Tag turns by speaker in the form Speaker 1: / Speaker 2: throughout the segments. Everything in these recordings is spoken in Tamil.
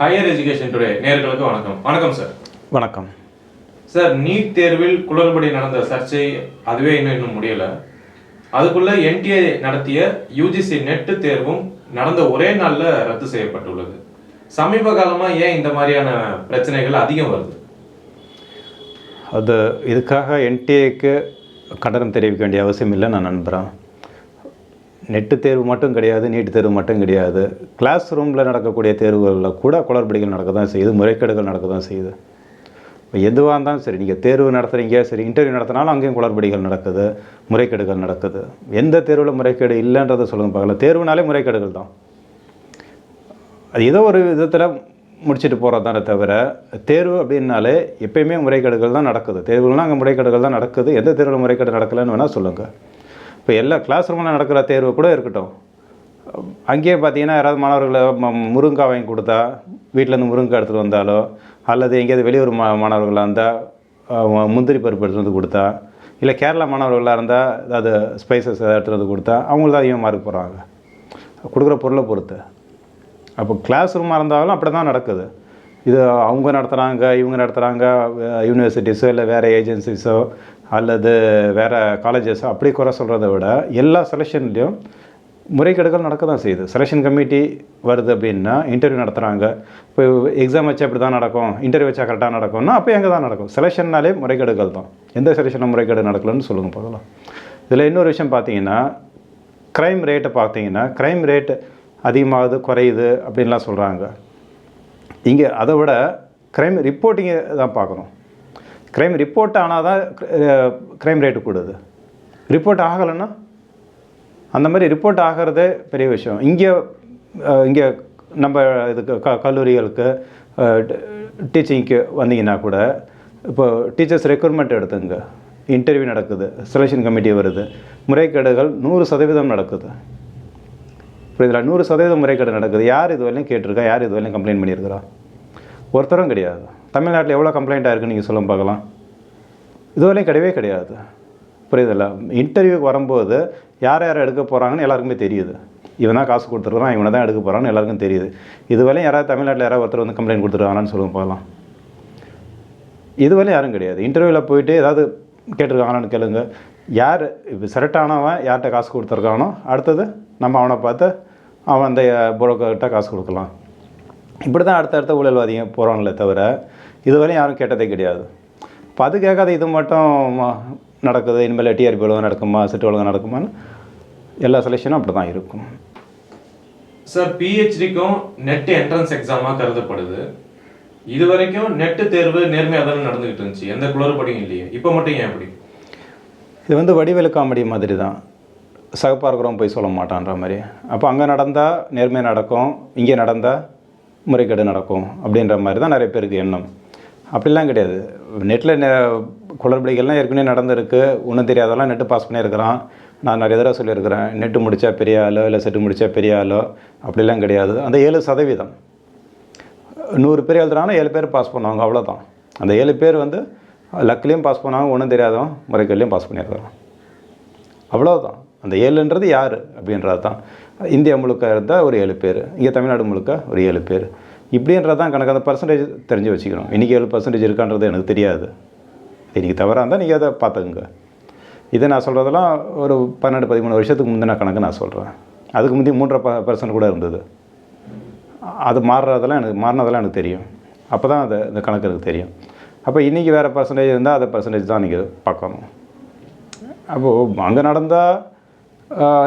Speaker 1: ஹையர் எஜுகேஷன் டுடே நேயர்களுக்கு வணக்கம். வணக்கம் சார்.
Speaker 2: வணக்கம்
Speaker 1: சார், நீட் தேர்வில் குளறுபடி நடந்த சர்ச்சை அதுவே இன்னும் முடியல. அதுக்குள்ள என்டிஏ நடத்திய யூஜிசி நெட் தேர்வும் நடந்த ஒரே நாள்ல ரத்து செய்யப்பட்டுள்ளது. சமீப காலமா ஏன் இந்த மாதிரியான பிரச்சனைகள் அதிகம் வருது?
Speaker 2: அது இதுக்காக என்டிஏக்கு கண்டனம் தெரிவிக்க வேண்டிய அவசியம் இல்லை நான் நம்புகிறேன். நெட்டு தேர்வு மட்டும் கிடையாது, நீட் தேர்வு மட்டும் கிடையாது, கிளாஸ் ரூமில் நடக்கக்கூடிய தேர்வுகளில் கூட குளறுபடிகள் நடக்க தான் செய்யுது, முறைகேடுகள் நடக்க தான் செய்யுது. இப்போ எதுவாக இருந்தாலும் சரி, நீங்கள் தேர்வு நடத்துகிறீங்க, சரி இன்டர்வியூ நடத்தினாலும் அங்கேயும் குளறுபடிகள் நடக்குது, முறைகேடுகள் நடக்குது. எந்த தேர்வில் முறைகேடு இல்லைன்றதை சொல்லுங்கள் பார்க்கலாம். தேர்வுனாலே முறைகேடுகள் தான். அது ஏதோ ஒரு விதத்தில் முடிச்சுட்டு போகிறது தானே தவிர, தேர்வு அப்படின்னாலே எப்பயுமே முறைகேடுகள் தான் நடக்குது. தேர்வுகள்லாம் அங்கே முறைகேடுகள் தான் நடக்குது. எந்த தேர்வில் முறைகேடு நடக்கலைன்னு வேணால் சொல்லுங்கள். இப்போ எல்லா கிளாஸ் ரூமில் நடக்கிற தேர்வு கூட இருக்கட்டும், அங்கேயே பார்த்தீங்கன்னா யாராவது மாணவர்களை முருங்கைக்காய் வாங்கி கொடுத்தா, வீட்டிலேருந்து முருங்கைக்காய் எடுத்துகிட்டு வந்தாலோ, அல்லது எங்கேயாவது வெளியூர் மாணவர்களாக இருந்தால் முந்திரி பருப்பு எடுத்துகிட்டு வந்து கொடுத்தா, இல்லை கேரளா மாணவர்களாக இருந்தால் ஏதாவது ஸ்பைசஸ் எடுத்துகிட்டு வந்து கொடுத்தா அவங்களுக்கு தான் அதிகமாக மார்க் போடுறாங்க, கொடுக்குற பொருளை பொறுத்து. அப்போ கிளாஸ் ரூமாக இருந்தாலும் அப்படி தான் நடக்குது. இது அவங்க நடத்துகிறாங்க, இவங்க நடத்துகிறாங்க, யூனிவர்சிட்டிஸோ இல்லை வேறு ஏஜென்சிஸோ அல்லது வேறு காலேஜஸோ அப்படி குறை சொல்கிறத விட எல்லா செலெக்ஷன்லேயும் முறைகேடுகள் நடக்க தான் செய்யுது. செலெக்ஷன் கமிட்டி வருது அப்படின்னா இன்டர்வியூ நடத்துகிறாங்க. இப்போ எக்ஸாம் வச்சா இப்படி தான் நடக்கும், இன்டர்வியூ வச்சா கரெக்டாக நடக்கும்னா அப்போ எங்கே தான் நடக்கும்? செலெக்ஷன்னாலே முறைகேடுகள் தான். எந்த செலெக்ஷனில் முறைகேடு நடக்கலன்னு சொல்லுங்கள் பார்க்கலாம். இதில் இன்னொரு விஷயம் பார்த்தீங்கன்னா, க்ரைம் ரேட்டை பார்த்தீங்கன்னா, க்ரைம் ரேட் அதிகமாகுது குறையுது அப்படின்லாம் சொல்கிறாங்க. இங்கே அதை விட க்ரைம் ரிப்போர்ட்டிங்கை தான் பார்க்கணும். க்ரைம் ரிப்போர்ட் ஆனால் தான் க்ரைம் ரேட்டு கூடுது. ரிப்போர்ட் ஆகலைன்னா அந்த மாதிரி ரிப்போர்ட் ஆகிறதே பெரிய விஷயம். இங்கே நம்ம இதுக்கு கல்லூரிகளுக்கு டீச்சிங்க்கு வந்தீங்கன்னா கூட, இப்போ டீச்சர்ஸ் ரெக்ரூட்மெண்ட் எடுத்துங்க, இன்டர்வியூ நடக்குது, செலெக்ஷன் கமிட்டி வருது, முறைகேடுகள் 100% நடக்குது. இப்போ இதில் 100% முறைகேடு நடக்குது. யார் இது வரையும் கேட்டிருக்கா? யார் இது வரையும் கம்ப்ளைண்ட் பண்ணியிருக்கிறா? ஒருத்தரும் கிடையாது. தமிழ்நாட்டில் எவ்வளோ கம்ப்ளைண்ட் ஆயிருக்குன்னு நீங்கள் சொல்ல பார்க்கலாம். இதுவரையும் கிடையவே கிடையாது. புரியுதில்ல? இன்டர்வியூக்கு வரும்போது யார் யாரை எடுக்க போகிறாங்கன்னு எல்லாருக்குமே தெரியுது. இவன் தான் காசு கொடுத்துருக்கான், இவனை தான் எடுக்க போகிறான்னு எல்லாருக்கும் தெரியுது. இதுவரையும் யாராவது தமிழ்நாட்டில் யாராவது ஒருத்தர் வந்து கம்ப்ளைண்ட் கொடுத்துருக்காங்கன்னு சொல்லுங்க பார்க்கலாம். இதுவரையும் யாரும் கிடையாது. இன்டர்வியூவில் போயிட்டு ஏதாவது கேட்டிருக்காங்களான்னு கேளுங்க. யார் இப்போ செலக்ட் ஆனவன் யார்கிட்ட காசு கொடுத்துருக்கானோ அடுத்தது நம்ம அவனை பார்த்து அவன் அந்த புரோக்கர்கிட்ட காசு கொடுக்கலாம். இப்படி தான் அடுத்தடுத்த ஊழல்வாதிங்க போகிறாங்களே தவிர இதுவரையும் யாரும் கேட்டதே கிடையாது. இப்போ அது கேட்காத இது மட்டும் நடக்குது, இனிமேல் டிஆர்பி ஒழுங்காக நடக்குமா, செட் ஒழுங்காக நடக்குமான்னு எல்லா செலெக்ஷனும் அப்படி தான் இருக்கும்.
Speaker 1: சார், பிஹெச்டிக்கும் நெட் என்ட்ரன்ஸ் எக்ஸாமாக கருதப்படுது. இது வரைக்கும் நெட்டு தேர்வு நேர்மையாக தானே நடந்துக்கிட்டு இருந்துச்சு, எந்த குளறுபடியும் இல்லையே. இப்போ மட்டும் ஏன் அப்படி?
Speaker 2: இது வந்து வடிவேலு காமெடி மாதிரி தான். சகப்பாக இருக்கிறவங்க போய் சொல்ல மாட்டான்ற மாதிரி. அப்போ அங்கே நடந்தால் நேர்மையாக நடக்கும், இங்கே நடந்தால் முறைகேடு நடக்கும் அப்படின்ற மாதிரி தான் நிறைய பேருக்கு எண்ணம். அப்படிலாம் கிடையாது. நெட்டில் குளறுபடிகள்லாம் ஏற்கனவே நடந்திருக்கு. ஒன்றும் தெரியாதெல்லாம் நெட்டு பாஸ் பண்ணியிருக்கிறான். நான் நிறைய தடவை சொல்லியிருக்கிறேன், நெட்டு முடித்தா பெரிய ஆளோ இல்லை செட்டு முடித்தா பெரிய ஆளோ அப்படிலாம் கிடையாது. அந்த 7% 100 பேர் எழுதுறாங்கன்னா 7 பேர் பாஸ் பண்ணுவாங்க, அவ்வளோதான். அந்த 7 பேர் வந்து லக்லேயும் பாஸ் பண்ணுவாங்க, ஒன்றும் தெரியாதவன் முறைகேட்லேயும் பாஸ் பண்ணியிருக்கிறான், அவ்வளோதான். அந்த 7ன்றது யார் அப்படின்றது தான். இந்தியா முழுக்க இருந்தால் ஒரு 7 பேர், இங்கே தமிழ்நாடு முழுக்க ஒரு 7 பேர், இப்படின்றது தான் கணக்கு. அந்த பர்சன்டேஜ் தெரிஞ்சு வச்சுக்கணும். இன்றைக்கி 7% இருக்கான்றது எனக்கு தெரியாது. இன்றைக்கி தவறாக இருந்தால் நீங்கள் அதை பார்த்துக்குங்க. இதை நான் சொல்கிறதெல்லாம் ஒரு 12-13 வருஷத்துக்கு முந்தின கணக்கு நான் சொல்கிறேன். அதுக்கு முந்தைய 3% கூட இருந்தது. அது மாறினதெல்லாம் எனக்கு தெரியும். அப்போ தான் இந்த கணக்கு எனக்கு தெரியும். அப்போ இன்றைக்கி வேறு பர்சன்டேஜ் இருந்தால் அதை பர்சன்டேஜ் தான் நீங்கள் பார்க்கணும். அப்போது அங்கே நடந்தால்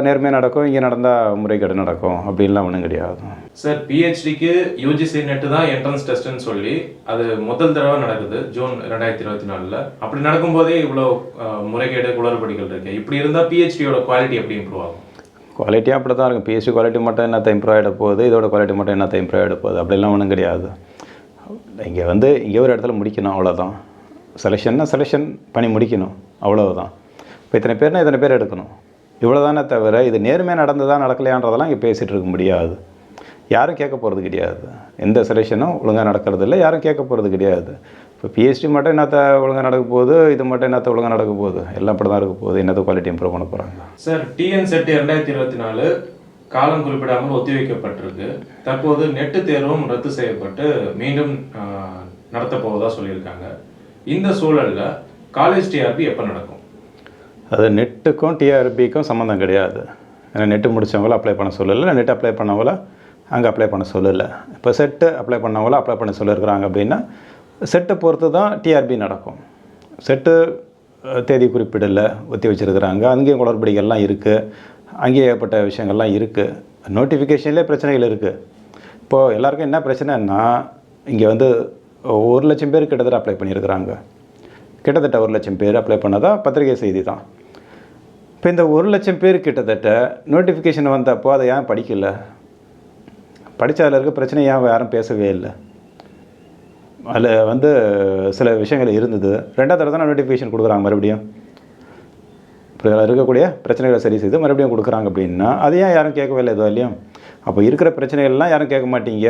Speaker 2: நேர்மையாக நடக்கும், இங்கே நடந்தால் முறைகேடு நடக்கும் அப்படின்லாம் ஒன்றும் கிடையாது.
Speaker 1: சார், பிஹெச்டிக்கு யூஜிசி நெட்டு தான் என்ட்ரன்ஸ் டெஸ்ட்டுன்னு சொல்லி அது முதல் தடவை நடக்குது ஜூன் 2024. அப்படி நடக்கும்போதே இவ்வளோ முறைகேடு குளறுபடிகள் இருக்குது. இப்படி இருந்தால் பிஹெச்டியோட குவாலிட்டி எப்படி இம்ப்ரூவ் ஆகும்?
Speaker 2: குவாலிட்டியாக அப்படி தான் இருக்கும். பிஹெச்டி குவாலிட்டி மட்டும் என்னத்தை இம்ப்ரூவ் ஆகிட போகுது, இதோட குவாலிட்டி மட்டும் என்னத்தை இம்ப்ரூவ் ஆகிட போகுது அப்படிலாம் ஒன்றும் கிடையாது. இங்கே ஒரு இடத்துல முடிக்கணும், அவ்வளோதான். செலெக்ஷன் பண்ணி முடிக்கணும், அவ்வளோதான். இப்போ இத்தனை பேர் எடுக்கணும், இவ்வளோதானே தவிர இது நேர்மையாக நடந்ததா நடக்கலையான்றதெல்லாம் இங்கே பேசிகிட்டு இருக்க முடியாது. யாரும் கேட்க போகிறது கிடையாது. எந்த செலெக்ஷனும் ஒழுங்காக நடக்கிறது இல்லை, யாரும் கேட்க போகிறது கிடையாது. இப்போ பிஹெச்டி மட்டும் என்னத்தை ஒழுங்காக நடக்க போகுது, இது மட்டும் என்னத்தை ஒழுங்காக நடக்க போகுது, எல்லாம் அப்படி தான் இருக்க போகுது. என்னத்தை குவாலிட்டி இம்ப்ரூவ் பண்ண போகிறாங்க.
Speaker 1: சார், டிஎன் செட் 2024 காலம் குறிப்பிடாமல் ஒத்திவைக்கப்பட்டிருக்கு. தற்போது நெட்டு தேர்வும் ரத்து செய்யப்பட்டு மீண்டும் நடத்தப் போவதா சொல்லியிருக்காங்க. இந்த சூழல்ல காலேஜ் டிஆர்பி எப்போ நடக்கும்?
Speaker 2: அது நெட்டுக்கும் டிஆர்பிக்கும் சம்மந்தம் கிடையாது. ஏன்னா நெட்டு முடித்தவங்கள அப்ளை பண்ண சொல்லலை, நெட் அப்ளை பண்ணவங்கள அங்கே அப்ளை பண்ண சொல்லலை. இப்போ செட்டு அப்ளை பண்ணவங்கள அப்ளை பண்ண சொல்லியிருக்கிறாங்க அப்படின்னா செட்டை பொறுத்து தான் டிஆர்பி நடக்கும். செட்டு தேதி குறிப்பிடலை, ஒத்தி வச்சுருக்கிறாங்க. அங்கேயும் குளறுபடிகள்லாம் இருக்குது, அங்கேயே ஏற்பட்ட விஷயங்கள்லாம் இருக்குது. நோட்டிஃபிகேஷன்லேயே பிரச்சனைகள் இருக்குது. இப்போது எல்லாருக்கும் என்ன பிரச்சனைன்னா, இங்கே வந்து 1,00,000 பேர் கிட்டத்தட்ட அப்ளை பண்ணியிருக்கிறாங்க. கிட்டத்தட்ட 1,00,000 பேர் அப்ளை பண்ணதா பத்திரிகை செய்தி தான். இப்போ இந்த 1,00,000 பேர் கிட்டத்தட்ட நோட்டிஃபிகேஷன் வந்தப்போ அதை ஏன் படிக்கலை? படித்த அதில் இருக்க பிரச்சனை ஏன் யாரும் பேசவே இல்லை? அதில் வந்து சில விஷயங்கள் இருந்தது. 2வது தடவை தான் நோட்டிஃபிகேஷன் கொடுக்குறாங்க மறுபடியும். இப்போ அதில் இருக்கக்கூடிய பிரச்சனைகளை சரி செய்து மறுபடியும் கொடுக்குறாங்க அப்படின்னா அது ஏன் யாரும் கேட்கவே இல்லை எதுவும் இல்லையும்? அப்போ இருக்கிற பிரச்சனைகள்லாம் யாரும் கேட்க மாட்டீங்க.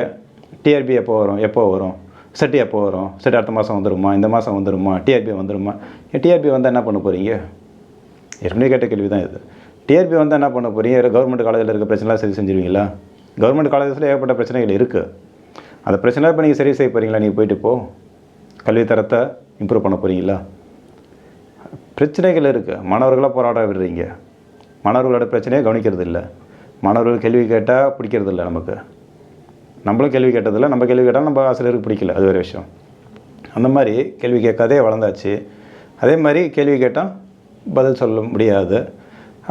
Speaker 2: டிஆர்பி எப்போ வரும், எப்போ வரும், செட்டு எப்போ வரும், செட்டு அடுத்த மாதம் வந்துடுமா, இந்த மாதம் வந்துடுமா, டிஆர்பி வந்துடுமா? டிஆர்பி வந்தால் என்ன பண்ண போகிறீங்க? ஏற்கனவே கேட்ட கேள்வி தான் இது. டிஆர்பி வந்தால் என்ன பண்ண போகிறீங்க? கவர்மெண்ட் காலேஜில் இருக்க பிரச்சனைலாம் சரி செஞ்சுருவீங்களா? கவர்மெண்ட் காலேஜஸில் ஏகப்பட்ட பிரச்சனைகள் இருக்குது. அந்த பிரச்சனை இப்போ நீங்கள் சரி செய்ய போகிறீங்களா? நீங்கள் போயிட்டு கல்வி தரத்தை இம்ப்ரூவ் பண்ண போகிறீங்களா? பிரச்சனைகள் இருக்குது. மாணவர்களாக போராட விடுறீங்க. மாணவர்களோட பிரச்சனையை கவனிக்கிறது இல்லை. மாணவர்கள் கேள்வி கேட்டால் பிடிக்கிறது இல்லை. நம்மளும் கேள்வி கேட்டதில்லை, நம்ம கேள்வி கேட்டால் நம்ம ஆசிரியருக்கு பிடிக்கல, அது ஒரு விஷயம். அந்த மாதிரி கேள்வி கேட்காதே வளர்ந்தாச்சு. அதே மாதிரி கேள்வி கேட்டால் பதில் சொல்ல முடியாது.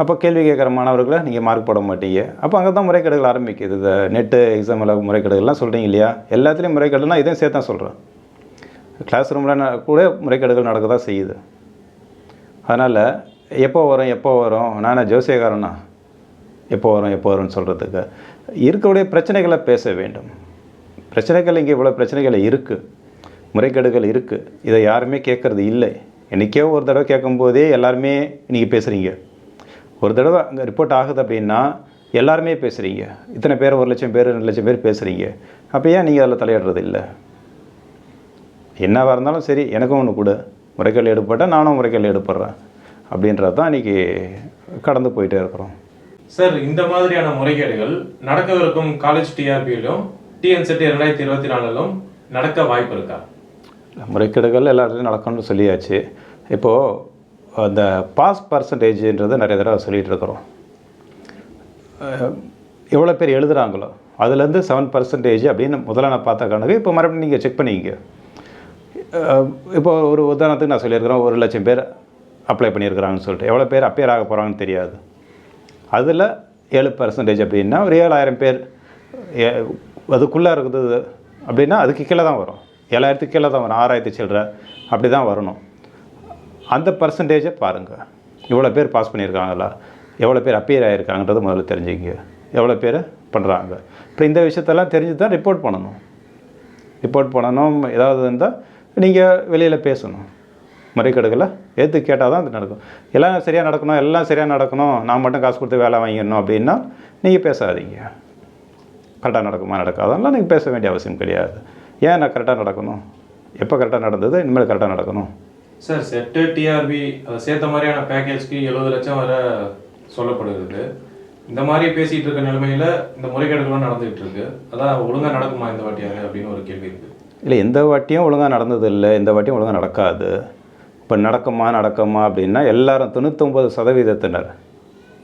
Speaker 2: அப்போ கேள்வி கேட்குற மாணவர்களை நீங்கள் மார்க் போட மாட்டீங்க. அப்போ அங்கே தான் முறைகேடுகள் ஆரம்பிக்குது. இந்த நெட்டு எக்ஸாமில் முறைகேடுகள்லாம் சொல்கிறீங்க இல்லையா? எல்லாத்துலேயும் முறைகேடுலாம் இதையும் சேர்த்து தான் சொல்கிறேன். கிளாஸ் ரூமில் கூட முறைகேடுகள் நடக்க தான் செய்யுது. அதனால் எப்போ வரும் நான் ஜோசியக்காரனா எப்போ வரும்னு சொல்கிறதுக்கு இருக்கக்கூடிய பிரச்சனைகளை பேச வேண்டும். பிரச்சனைகள் இங்கே இவ்வளோ பிரச்சனைகள் இருக்குது, முறைகேடுகள் இருக்குது. இதை யாருமே கேட்குறது இல்லை. என்றைக்கோ ஒரு தடவை கேட்கும்போதே எல்லாருமே இன்றைக்கி பேசுகிறீங்க. ஒரு தடவை அங்கே ரிப்போர்ட் ஆகுது அப்படின்னா எல்லாருமே பேசுகிறீங்க. இத்தனை பேர் 1,00,000 பேர் 2,00,000 பேர் பேசுகிறீங்க. அப்போ ஏன் நீங்கள் அதில் தலையிடுறது இல்லை? என்னவாக இருந்தாலும் சரி, எனக்கும் ஒன்று கூட முறைகேடு எடுப்பட்டால் நானும் முறைகேடு எடுப்படுறேன் அப்படின்றது தான் இன்றைக்கி கடந்து போயிட்டே இருக்கிறோம்.
Speaker 1: சார், இந்த மாதிரியான முறைகேடுகள் நடக்கவிருக்கும் காலேஜ் டிஆர்பியிலும் டிஎன்செட் 2024 நடக்க வாய்ப்பு இருக்கா?
Speaker 2: முறைகேடுகள் எல்லா இடத்துலையும் நடக்கணும்னு சொல்லியாச்சு. இப்போது அந்த பாஸ் பர்சன்டேஜ்ன்றது நிறைய தடவை சொல்லிகிட்டு இருக்கிறோம். எவ்வளோ பேர் எழுதுகிறாங்களோ அதுலேருந்து 7% அப்படின்னு முதல்ல நான் பார்த்த கணக்கு. இப்போ மறுபடியும் நீங்கள் செக் பண்ணிங்க. இப்போ ஒரு உதாரணத்துக்கு நான் சொல்லியிருக்கிறேன், 1,00,000 பேர் அப்ளை பண்ணியிருக்கிறாங்கன்னு சொல்லிட்டு எவ்வளோ பேர் அப்பேர் ஆக போகிறாங்கன்னு தெரியாது. அதில் 7% அப்படின்னா ஒரு 7,000 பேர் அதுக்குள்ளே இருக்குது அப்படின்னா அதுக்கு கீழே தான் வரும். 7,000க்கு கீழே தான் வரும். 6,000 சில்லற அப்படி தான் வரணும். அந்த பர்சன்டேஜை பாருங்கள். இவ்வளோ பேர் பாஸ் பண்ணியிருக்காங்களா, எவ்வளோ பேர் அப்பீர் ஆகியிருக்காங்கன்றது முதல்ல தெரிஞ்சுங்க. எவ்வளோ பேர் பண்ணுறாங்க. இப்போ இந்த விஷயத்தெல்லாம் தெரிஞ்சு தான் ரிப்போர்ட் பண்ணணும். ஏதாவது இருந்தால் நீங்கள் வெளியில் பேசணும். முறைகேடுகளை ஏற்று கேட்டால் தான் அது நடக்கும். எல்லாம் சரியாக நடக்கணும், நான் மட்டும் காசு கொடுத்து வேலை வாங்கிடணும் அப்படின்னா நீங்கள் பேசாதீங்க. கரெக்டாக நடக்குமா நடக்காதெல்லாம் நீங்கள் பேச வேண்டிய அவசியம் கிடையாது. ஏன் நான் கரெக்டாக நடக்கணும், எப்போ கரெக்டாக நடந்தது, இனிமேல் கரெக்டாக நடக்கணும்.
Speaker 1: சார், செட்டு டிஆர்பி அதை சேர்த்த மாதிரியான பேக்கேஜ்க்கு 70 லட்சம் வரை சொல்லப்படுகிறது. இந்த மாதிரி பேசிகிட்டு இருக்க நிலைமையில் இந்த முறைகேடுகள்லாம் நடந்துகிட்டு இருக்கு. அதான் ஒழுங்காக நடக்குமா இந்த வாட்டியாக அப்படின்னு ஒரு கேள்வி இருக்குது. இல்லை,
Speaker 2: எந்த வாட்டியும் ஒழுங்காக நடந்தது இல்லை, இந்த வாட்டியும் ஒழுங்காக நடக்காது. இப்போ நடக்குமா அப்படின்னா எல்லாரும் 99%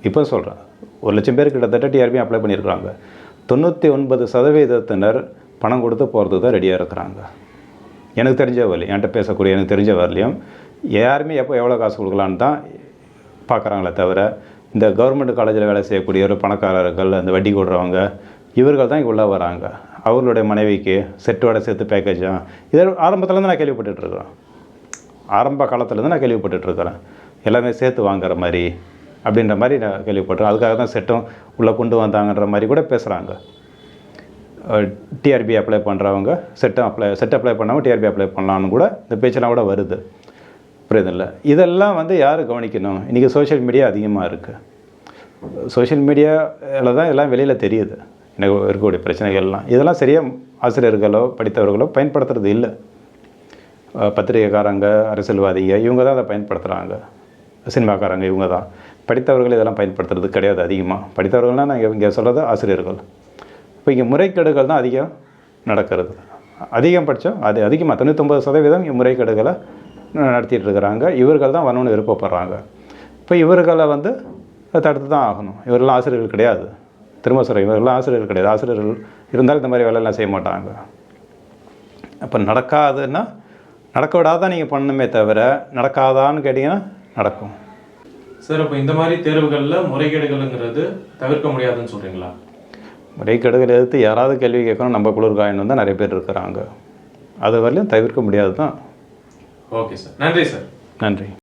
Speaker 2: இப்போ சொல்கிறேன், 1,00,000 பேர் கிட்டத்தட்ட டிஆர்பி அப்ளை பண்ணியிருக்கிறாங்க. 99% பணம் கொடுத்து போகிறதுக்கு தான் ரெடியாக இருக்கிறாங்க. எனக்கு தெரிஞ்ச வரலையும், என்கிட்ட பேசக்கூடிய எனக்கு தெரிஞ்ச வரலையும் யாருமே எப்போ எவ்வளோ காசு கொடுக்கலான்னு தான் பார்க்குறாங்களே தவிர, இந்த கவர்மெண்ட் காலேஜில் வேலை செய்யக்கூடிய ஒரு பணக்காரர்கள், அந்த வட்டி கொடுறவங்க, இவர்கள் தான் இங்கே உள்ளே வராங்க. அவர்களுடைய மனைவிக்கு செட்டோட சேர்த்து பேக்கேஜாக இதை ஆரம்பத்துலேருந்து நான் கேள்விப்பட்டுருக்குறேன். ஆரம்ப காலத்துலேருந்து நான் கேள்விப்பட்டுருக்கிறேன். எல்லாமே சேர்த்து வாங்குற மாதிரி அப்படின்ற மாதிரி நான் கேள்விப்பட்டேன். அதுக்காக தான் செட்டும் உள்ளே கொண்டு வந்தாங்கன்ற மாதிரி கூட பேசுகிறாங்க. டிஆர்பி அப்ளை பண்ணுறவங்க செட் அப்ளை பண்ணவங்க டிஆர்பி அப்ளை பண்ணலான்னு கூட இந்த பேச்செல்லாம் கூட வருது. புரியுதில்ல? இதெல்லாம் யார் கவனிக்கணும்? இன்றைக்கி சோஷியல் மீடியா அதிகமாக இருக்குது. சோஷியல் மீடியாவில் தான் எல்லாம் வெளியில் தெரியுது எனக்கு இருக்கக்கூடிய பிரச்சனைகள்லாம். இதெல்லாம் சரியாக ஆசிரியர்களோ படித்தவர்களோ பயன்படுத்துறது இல்லை. பத்திரிகைக்காரங்க, அரசியல்வாதிங்க இவங்க தான் அதை பயன்படுத்துகிறாங்க. சினிமாக்காரங்க இவங்க தான் படித்தவர்கள் இதெல்லாம் பயன்படுத்துறது கிடையாது அதிகமாக. படித்தவர்கள்னால் நான் இங்கே சொல்கிறது ஆசிரியர்கள். இப்போ இங்கே முறைகேடுகள் தான் அதிகம் நடக்கிறது. அதிகபட்சம் அது அதிகமாக 99% இங்கே முறைகேடுகளை நடத்திட்டு இருக்கிறாங்க. இவர்கள் தான் வரணும்னு விருப்பப்படுறாங்க. இப்போ இவர்களை வந்து தடுத்து தான் ஆகணும். இவரெல்லாம் ஆசிரியர்கள் கிடையாது. திரும்ப சொல்கிறேன், இவரெல்லாம் ஆசிரியர்கள் கிடையாது. ஆசிரியர்கள் இருந்தாலும் இந்த மாதிரி வேலையெல்லாம் செய்ய மாட்டாங்க. அப்போ நடக்காதுன்னா நடக்க விடாதான் நீங்கள் பண்ணணுமே தவிர, நடக்காதான்னு கேட்டிங்கன்னா நடக்கும்.
Speaker 1: சார், அப்போ இந்த மாதிரி தேர்வுகளில் முறைகேடுகள்ங்கிறது தவிர்க்க முடியாதுன்னு சொல்கிறீங்களா?
Speaker 2: முறைகேடுகள் எதிர்த்து யாராவது கேள்வி கேட்கணும், நம்ம குளிர் காயணும் தான் நிறைய பேர் இருக்கிறாங்க. அது வரலையும் தவிர்க்க முடியாது தான்.
Speaker 1: ஓகே சார், நன்றி சார்.
Speaker 2: நன்றி.